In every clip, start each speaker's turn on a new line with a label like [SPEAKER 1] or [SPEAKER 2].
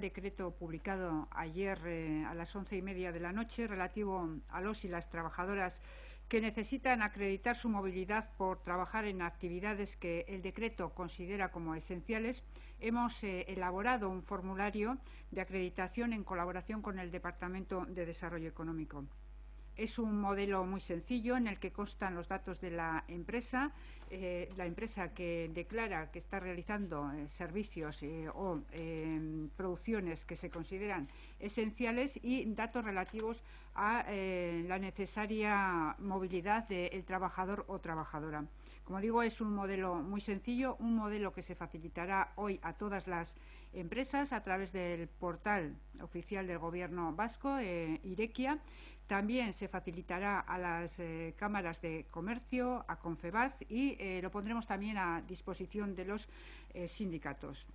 [SPEAKER 1] Decreto publicado ayer a las 11:30 de la noche relativo a los y las trabajadoras que necesitan acreditar su movilidad por trabajar en actividades que el decreto considera como esenciales, hemos elaborado un formulario de acreditación en colaboración con el Departamento de Desarrollo Económico. Es un modelo muy sencillo en el que constan los datos de la empresa que declara que está realizando servicios o producciones que se consideran esenciales y datos relativos a la necesaria movilidad del trabajador o trabajadora. Como digo, es un modelo muy sencillo, un modelo que se facilitará hoy a todas las empresas a través del portal oficial del Gobierno vasco, Irekia. También se facilitará a las cámaras de comercio, a Confebask y lo pondremos también a disposición de los sindicatos.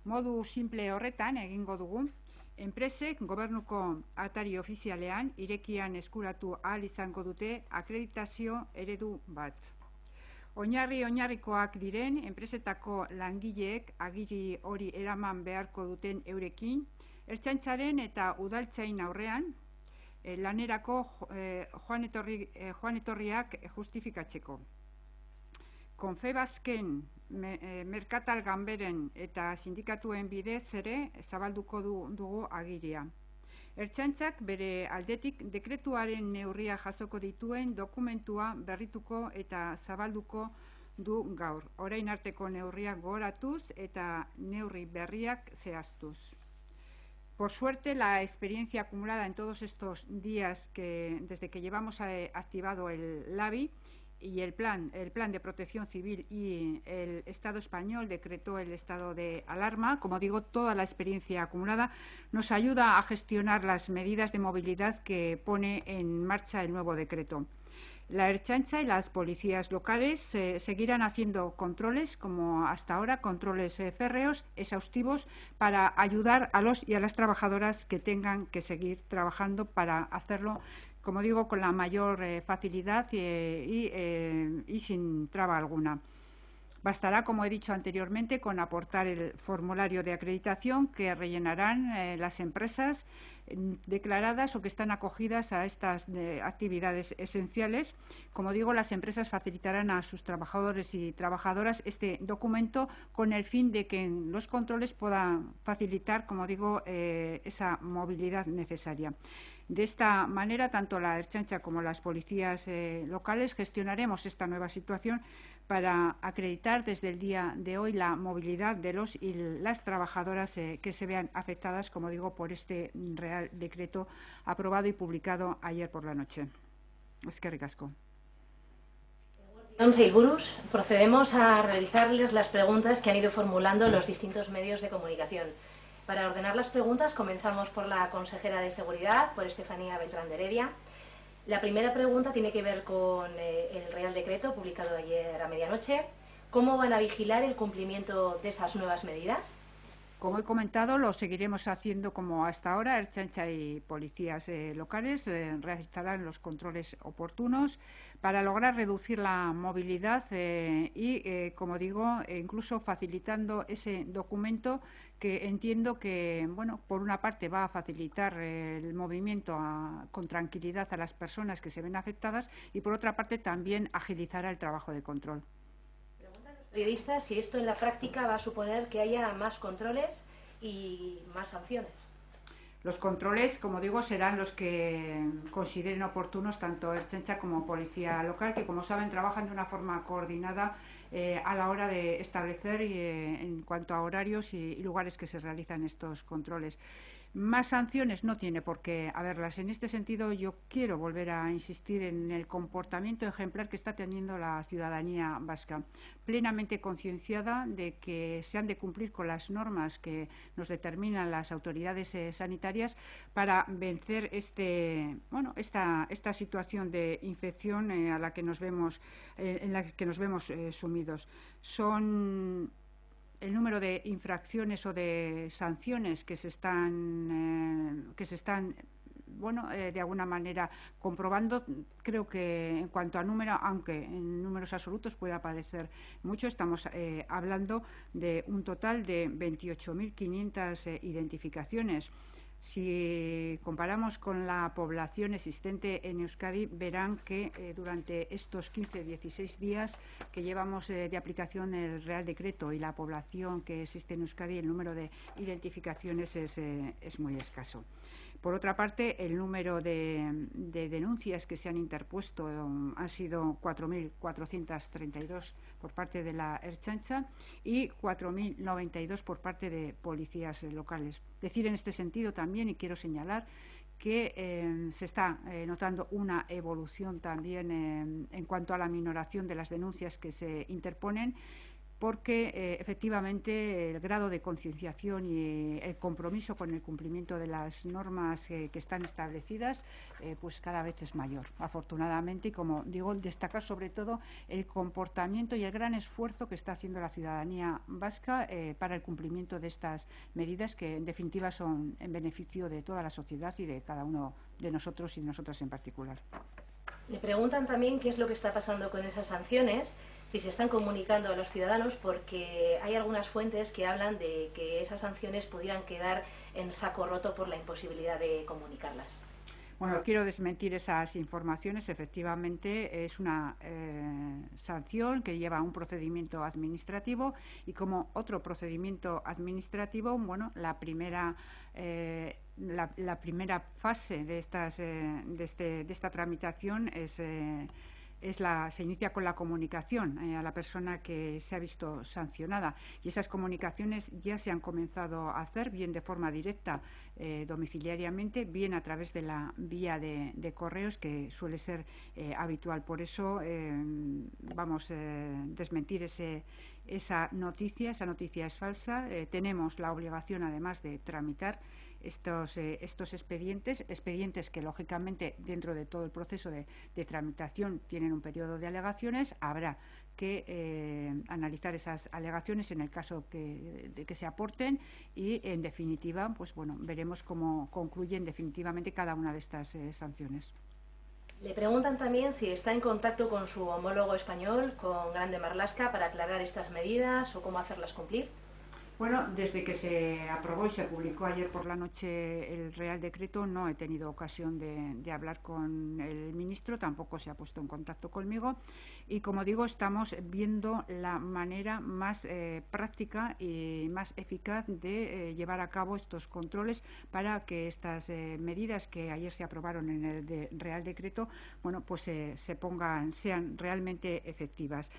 [SPEAKER 1] Modu simple horretan egingo dugu, enpresek gobernuko atari ofizialean Irekian eskuratu ahal izango dute akreditazio eredu bat. Oinarrikoak diren enpresetako langileek agiri hori eraman beharko duten eurekin, ertzaintzaren eta udaltzain aurrean lanerako joan etorriak justifikatzeko. Confebasken merkatal ganberen eta sindikatuen bidez ere zabalduko dugu agiria. Ertzaintzak bere aldetik dekretuaren neurria jasoko dituen dokumentua berrituko eta zabalduko du gaur. Orain arteko neurriak gogoratuz eta neurri berriak zehaztuz. Por suerte, la experiencia acumulada en todos estos días desde que llevamos activado el LABI y el plan de protección civil y el Estado español decretó el estado de alarma, como digo, toda la experiencia acumulada nos ayuda a gestionar las medidas de movilidad que pone en marcha el nuevo decreto. La Ertzaintza y las policías locales seguirán haciendo controles, como hasta ahora, controles férreos, exhaustivos, para ayudar a los y a las trabajadoras que tengan que seguir trabajando para hacerlo, como digo, con la mayor facilidad y sin traba alguna. Bastará, como he dicho anteriormente, con aportar el formulario de acreditación que rellenarán las empresas declaradas o que están acogidas a estas actividades esenciales. Como digo, las empresas facilitarán a sus trabajadores y trabajadoras este documento con el fin de que en los controles puedan facilitar, como digo, esa movilidad necesaria. De esta manera, tanto la Ertzaintza como las policías locales gestionaremos esta nueva situación para acreditar desde el día de hoy la movilidad de los y las trabajadoras que se vean afectadas, como digo, por este Real Decreto aprobado y publicado ayer por la noche. Eskerrik asko.
[SPEAKER 2] Sailburus, procedemos a realizarles las preguntas que han ido formulando los distintos medios de comunicación. Para ordenar las preguntas, comenzamos por la consejera de Seguridad, por Estefanía Beltrán de Heredia. La primera pregunta tiene que ver con el Real Decreto publicado ayer a medianoche. ¿Cómo van a vigilar el cumplimiento de esas nuevas medidas?
[SPEAKER 1] Como he comentado, lo seguiremos haciendo como hasta ahora. Ertzaintza y policías locales realizarán los controles oportunos para lograr reducir la movilidad y, como digo, incluso facilitando ese documento que entiendo que, bueno, por una parte va a facilitar el movimiento con tranquilidad a las personas que se ven afectadas y, por otra parte, también agilizará el trabajo de control.
[SPEAKER 2] Periodistas, si esto en la práctica va a suponer que haya más controles y más sanciones.
[SPEAKER 1] Los controles, como digo, serán los que consideren oportunos tanto Ertzaintza como Policía Local, que, como saben, trabajan de una forma coordinada a la hora de establecer en cuanto a horarios y lugares que se realizan estos controles. Más sanciones no tiene por qué haberlas. En este sentido, yo quiero volver a insistir en el comportamiento ejemplar que está teniendo la ciudadanía vasca, plenamente concienciada de que se han de cumplir con las normas que nos determinan las autoridades sanitarias para vencer esta situación de infección en la que nos vemos sumidos. Son el número de infracciones o de sanciones que se están de alguna manera comprobando. Creo que en cuanto a número, aunque en números absolutos pueda parecer mucho, estamos hablando de un total de 28.500 identificaciones. Si comparamos con la población existente en Euskadi, verán que durante estos 15-16 días que llevamos de aplicación el Real Decreto y la población que existe en Euskadi, el número de identificaciones es muy escaso. Por otra parte, el número de denuncias que se han interpuesto han sido 4.432 por parte de la Ertzaintza y 4.092 por parte de policías locales. Decir en este sentido también, y quiero señalar, que se está notando una evolución también en cuanto a la minoración de las denuncias que se interponen, porque efectivamente el grado de concienciación y el compromiso con el cumplimiento de las normas que están establecidas pues cada vez es mayor, afortunadamente, y como digo, destacar sobre todo el comportamiento y el gran esfuerzo que está haciendo la ciudadanía vasca para el cumplimiento de estas medidas, que en definitiva son en beneficio de toda la sociedad y de cada uno de nosotros y de nosotras en particular.
[SPEAKER 2] Le preguntan también qué es lo que está pasando con esas sanciones, si se están comunicando a los ciudadanos, porque hay algunas fuentes que hablan de que esas sanciones pudieran quedar en saco roto por la imposibilidad de comunicarlas.
[SPEAKER 1] Bueno, quiero desmentir esas informaciones. Efectivamente, es una sanción que lleva un procedimiento administrativo, y como otro procedimiento administrativo, bueno, la primera fase de esta tramitación se inicia con la comunicación a la persona que se ha visto sancionada, y esas comunicaciones ya se han comenzado a hacer, bien de forma directa domiciliariamente, bien a través de la vía de correos, que suele ser habitual. Por eso vamos a desmentir esa noticia. Esa noticia es falsa. Tenemos la obligación, además, de tramitar estos expedientes que, lógicamente, dentro de todo el proceso de tramitación tienen un periodo de alegaciones. Habrá que analizar esas alegaciones en el caso de que se aporten, y en definitiva, pues bueno, veremos cómo concluyen definitivamente cada una de estas sanciones.
[SPEAKER 2] Le preguntan también si está en contacto con su homólogo español, con Grande Marlaska, para aclarar estas medidas o cómo hacerlas cumplir.
[SPEAKER 1] Bueno, desde que se aprobó y se publicó ayer por la noche el Real Decreto, no he tenido ocasión de hablar con el ministro, tampoco se ha puesto en contacto conmigo, y como digo, estamos viendo la manera más práctica y más eficaz de llevar a cabo estos controles, para que estas medidas que ayer se aprobaron en el Real Decreto, bueno, pues sean realmente efectivas.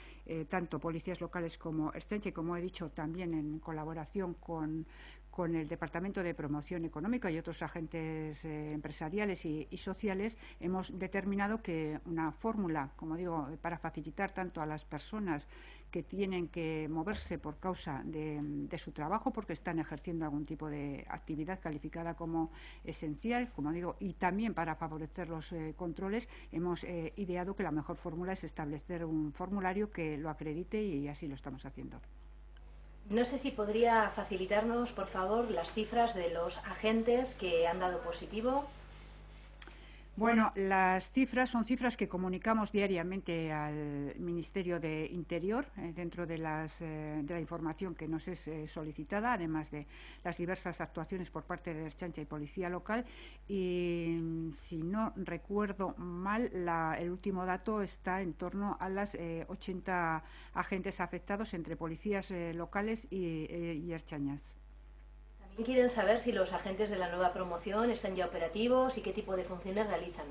[SPEAKER 1] Tanto policías locales como Ertzaintza, y como he dicho, también en colaboración con el Departamento de Promoción Económica y otros agentes empresariales y sociales, hemos determinado que una fórmula, como digo, para facilitar tanto a las personas que tienen que moverse por causa de su trabajo, porque están ejerciendo algún tipo de actividad calificada como esencial, como digo, y también para favorecer los controles, hemos ideado que la mejor fórmula es establecer un formulario que lo acredite, y así lo estamos haciendo.
[SPEAKER 2] No sé si podría facilitarnos, por favor, las cifras de los agentes que han dado positivo.
[SPEAKER 1] Bueno, las cifras son cifras que comunicamos diariamente al Ministerio de Interior, dentro de la información que nos es solicitada, además de las diversas actuaciones por parte de Ertzaintza y Policía Local. Y si no recuerdo mal, el último dato está en torno a las 80 agentes afectados entre policías locales y ertzainas.
[SPEAKER 2] Quieren saber si los agentes de la nueva promoción están ya operativos y qué tipo de funciones realizan.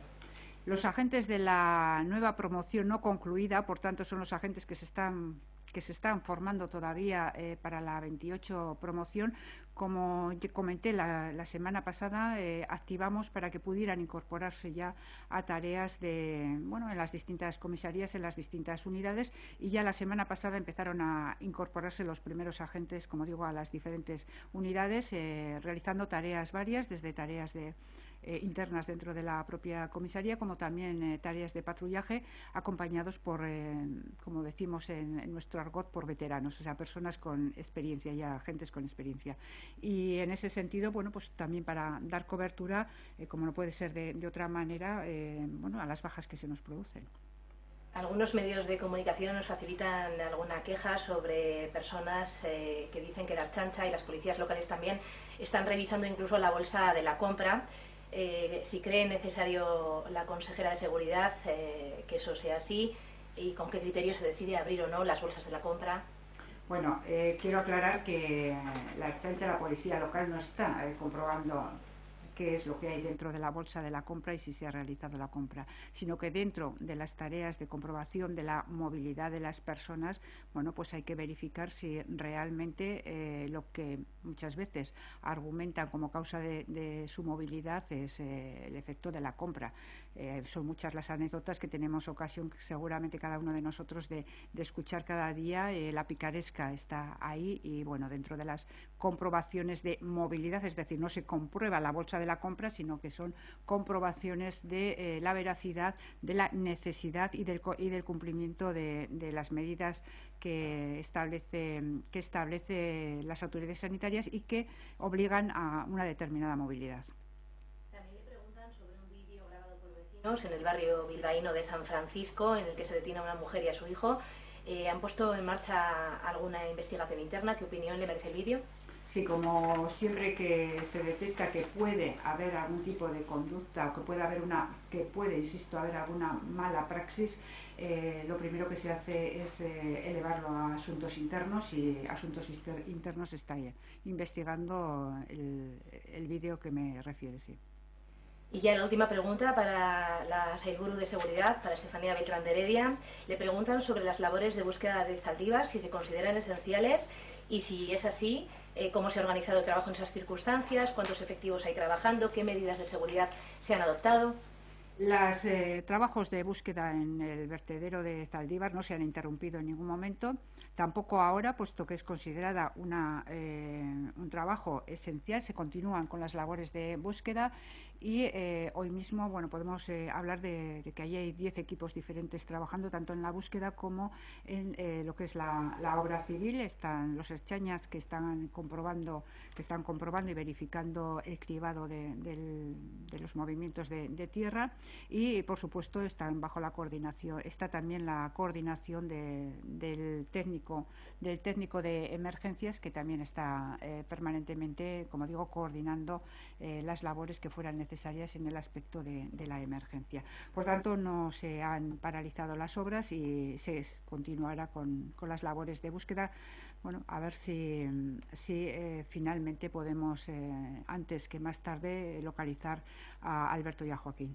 [SPEAKER 1] Los agentes de la nueva promoción no concluida, por tanto, son los agentes que se están formando todavía para la 28 promoción. Como comenté la semana pasada, activamos para que pudieran incorporarse ya a tareas en las distintas comisarías, en las distintas unidades, y ya la semana pasada empezaron a incorporarse los primeros agentes, como digo, a las diferentes unidades, realizando tareas varias, desde tareas de internas dentro de la propia comisaría, como también tareas de patrullaje acompañados por, como decimos en nuestro argot, por veteranos, o sea, personas con experiencia y agentes con experiencia. Y en ese sentido, bueno, pues también para dar cobertura, como no puede ser de otra manera, bueno, a las bajas que se nos producen.
[SPEAKER 2] Algunos medios de comunicación nos facilitan alguna queja sobre personas que dicen que la Ertzaintza y las policías locales también están revisando incluso la bolsa de la compra. Si cree necesario la consejera de Seguridad que eso sea así y con qué criterio se decide abrir o no las bolsas de la compra.
[SPEAKER 1] Bueno, quiero aclarar que la Ertzaintza, la policía local, no está comprobando qué es lo que hay dentro de la bolsa de la compra y si se ha realizado la compra, sino que dentro de las tareas de comprobación de la movilidad de las personas, bueno, pues hay que verificar si realmente lo que muchas veces argumentan como causa de su movilidad es el efecto de la compra. Son muchas las anécdotas que tenemos ocasión, seguramente cada uno de nosotros, de escuchar cada día. La picaresca está ahí y, bueno, dentro de las comprobaciones de movilidad, es decir, no se comprueba la bolsa de la compra, sino que son comprobaciones de la veracidad, de la necesidad y del cumplimiento de las medidas que establece las autoridades sanitarias y que obligan a una determinada movilidad.
[SPEAKER 2] También le preguntan sobre un vídeo grabado por vecinos en el barrio bilbaíno de San Francisco, en el que se detiene a una mujer y a su hijo. ¿Han puesto en marcha alguna investigación interna? ¿Qué opinión le merece el vídeo?
[SPEAKER 1] Sí, como siempre que se detecta que puede haber algún tipo de conducta o que puede, insisto, haber alguna mala praxis, lo primero que se hace es elevarlo a asuntos internos, y asuntos internos está investigando el vídeo que me refiere, sí.
[SPEAKER 2] Y ya la última pregunta para la Sailburu de Seguridad, para Estefanía Beltrán de Heredia. Le preguntan sobre las labores de búsqueda de Zaldívar, si se consideran esenciales y si es así, cómo se ha organizado el trabajo en esas circunstancias, cuántos efectivos hay trabajando, qué medidas de seguridad se han adoptado.
[SPEAKER 1] Los trabajos de búsqueda en el vertedero de Zaldívar no se han interrumpido en ningún momento, tampoco ahora, puesto que es considerada un trabajo esencial. Se continúan con las labores de búsqueda y hoy mismo, bueno, podemos hablar de que allí hay 10 equipos diferentes trabajando tanto en la búsqueda como en lo que es la obra civil. Están los ertzainas que están comprobando y verificando el cribado de los movimientos de tierra. Y, por supuesto, está también la coordinación del técnico de emergencias, que también está permanentemente, como digo, coordinando las labores que fueran necesarias en el aspecto de la emergencia. Por tanto, no se han paralizado las obras y se continuará con las labores de búsqueda. Bueno, a ver si finalmente podemos, antes que más tarde, localizar a Alberto y a Joaquín.